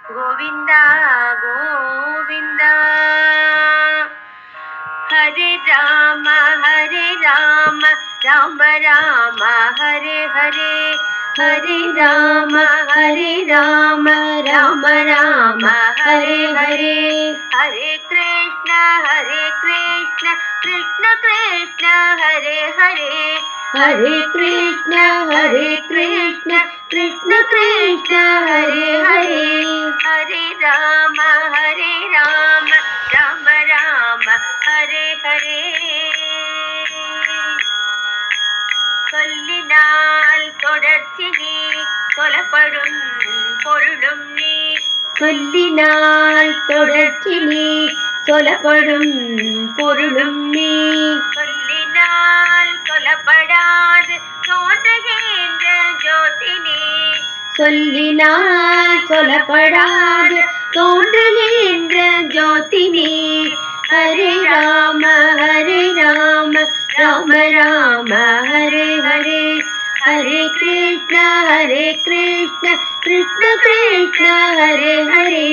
ಗೋವಿಂದ ಗೋವಿಂದ. ಹರೆ ರಾಮ ರಾಮ ರಾಮ ಹರೆ ಹರೆ, ಹರೆ ರಾಮ ರಾಮ ರಾಮ ಹರೆ ಹರೆ. ಹರೆ ಕೃಷ್ಣ ಕೃಷ್ಣ ಕೃಷ್ಣ ಹರೆ ಹರೆ, ಹರೆ ಕೃಷ್ಣ ಕೃಷ್ಣ ಕೃಷ್ಣ ಹರೆ ಹರೆ. ಹರೆ ರಾಮ ರಾಮ ರಾಮ ಹರೆ ಹರೆ. சொல்லினால் தொடர்ச்சி நீ, சொல்லப்படும் பொருளும் நீ. சொல்லினால் தொடர்ச்சி நீ, சொல்லப்படும் பொருளும் நீ. சொல்லினால் சொல்லப்படாது தோன்றுகின்ற ஜோதி நீ. சொல்லினால் சொல்லப்படாது தோன்றுகின்ற ஜோதி நீ. ஹரே ராம ராம ராம ஹரே ஹரே. ஹரே கிருஷ்ண கிருஷ்ண கிருஷ்ண ஹரே ஹரே.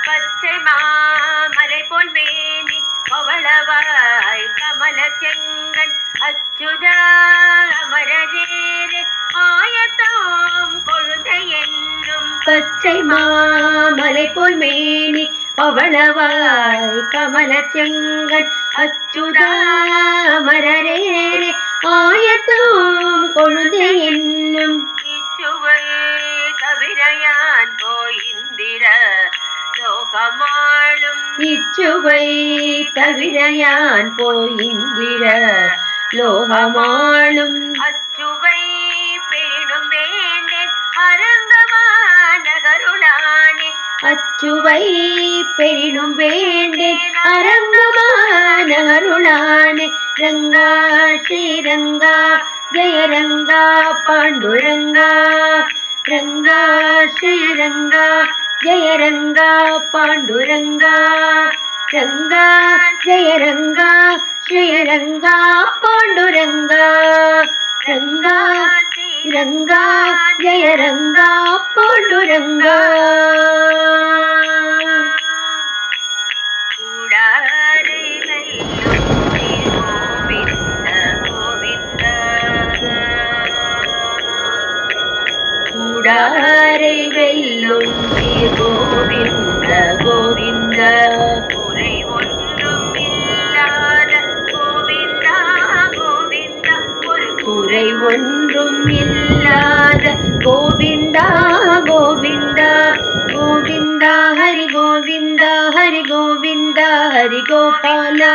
பச்சை மாமலை போல் மேனி பவளவாய் கமல செங்கன் அச்சுதா அமரரேரே ஆயத்தம் கொழுந்தை என்னும். பச்சை மாமலை போல் மேனி பவளவாய் கமல செங்கன் அச்சுதா அமரரேரே ஆயத்தம் கொழுந்தை என்னும். இச்சுவை தவிர யான் போயிந்திர லோகமாளும். இச்சுவை தவிர யான் போயிந்திர லோகமாளும். அச்சுவை பேணும் வேண்டேன் அரங்கமா நகருளானே. அச்சுவை பெரினும் வேண்டேன் அரங்கமா நகருளானே. ரங்கா ஸ்ரீரங்கா ஜெய ரங்கா பாண்டுரங்கா. ரங்கா ஸ்ரீரங்கா ஜெய ரங்கா பாண்டுரங்கா. ரங்கா ஜெய ரங்கா ஸ்ரீரங்கா பாண்டுரங்கா. ரங்கா ரங்கா ஜெய ரங்கா பாண்டுரங்கா. கூடாரை கோவிந்த கோவிந்த. கூடாரை வெல்லும் கோவிந்த கோவிந்த. குறை ஒன்றும் இல்லாத கோவிந்தா கோவிந்தா. ஒரு குறை ஒன்றும் இல்லாத கோவிந்தா கோவிந்தா. கோவிந்தா ஹரி கோவிந்தா ஹரி கோவிந்தா ஹரி கோபாலா.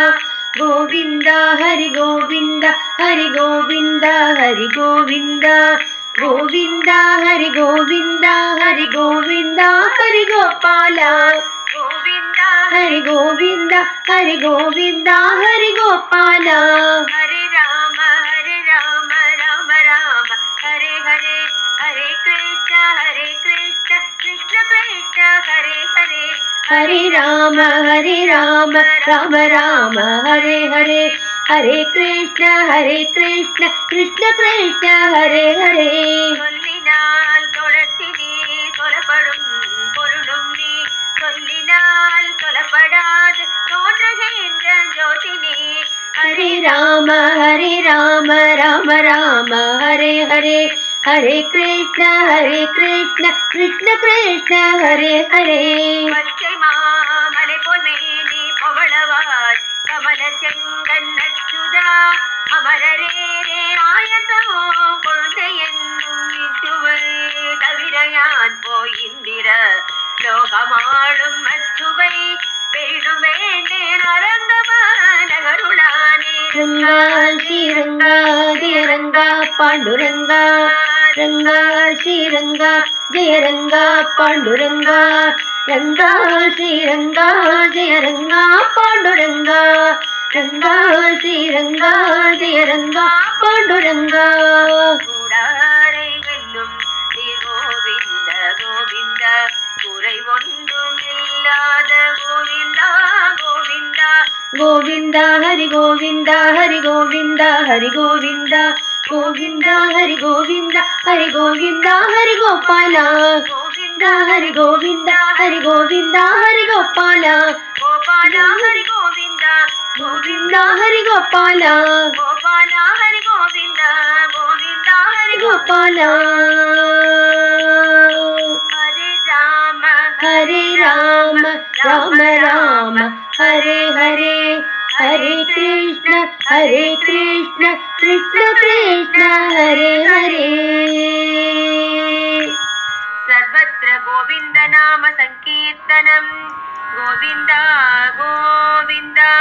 கோவிந்தா ஹரி கோவிந்தா ஹரி கோவிந்தா ஹரி கோவிந்தா. கோவிந்தா ஹரி கோவிந்தா ஹரி கோவிந்தா ஹரி கோபாலா. கோவிந்தா ஹரி கோவிந்தா ஹரி கோவிந்தா ஹரி கோபாலா. ஹரே ராம ராம ராம ஹரே ஹரே. ஹரே கிருஷ்ண கிருஷ்ண கிருஷ்ண ஹரே ஹரே. ஹரே ராம ராம ராம ஹரே ஹரே. ஹரே கிருஷ்ண கிருஷ்ண கிருஷ்ண ஹரே ஹரே. சொல்லினால் தொடர்ச்சி நீ, சொல்லப்படும் பொருளும் நீ. சொல்லினால் சொல்லப்படாது தோன்றுகின்ற ஜோதி நீ. ஹரே ராம ராம ராம ஹரே ஹரே. ஹரே கிருஷ்ண கிருஷ்ண கிருஷ்ண ஹரே ஹரே. பச்சை மாமலை போல் மேனி பவளவாய் கமல செங்கன் அச்சுதா அமரரேரே ஆயத்தம் கொழுந்தை என்னும். இச்சுவை தவிர யான் போயிந்திர லோகமாளும். அச்சுவை பெரினும் வேண்டேன் அரங்கமா நகருளானே. ரங்கா ஸ்ரீரங்கா ஜெய ரங்கா பாண்டுரங்கா. ரங்கா ஸ்ரீரங்கா ஜெய ரங்கா பாண்டுரங்கா. ரங்கா ஸ்ரீரங்கா ஜெய ரங்கா பாண்டுரங்கா. ரங்கா ஸ்ரீரங்கா ஜெய ரங்கா பாண்டுரங்கா. கூடாரை வெல்லும் ஸ்ரீ கோவிந்த கோவிந்த. குறை ஒன்றும் இல்லாத கோவிந்தா கோவிந்தா. கோவிந்தா ஹரி கோவிந்தா ஹரி கோவிந்தா ஹரி கோவிந்தா. गोविंद हरि गोविंद हरि गोविंद हरि गोपाल गोविंद हरि गोविंद हरि गोविंद हरि गोपाल गोपाल हरि गोविंद गोविंद हरि गोपाल गोपाल हरि गोविंद गोविंद हरि गोपाल हरे राम राम राम हरे हरे हरे कृष्ण कृष्ण कृष्ण हरे हरे सर्वत्र गोविंद नाम संकीर्तनम गोविंदा गोविंदा।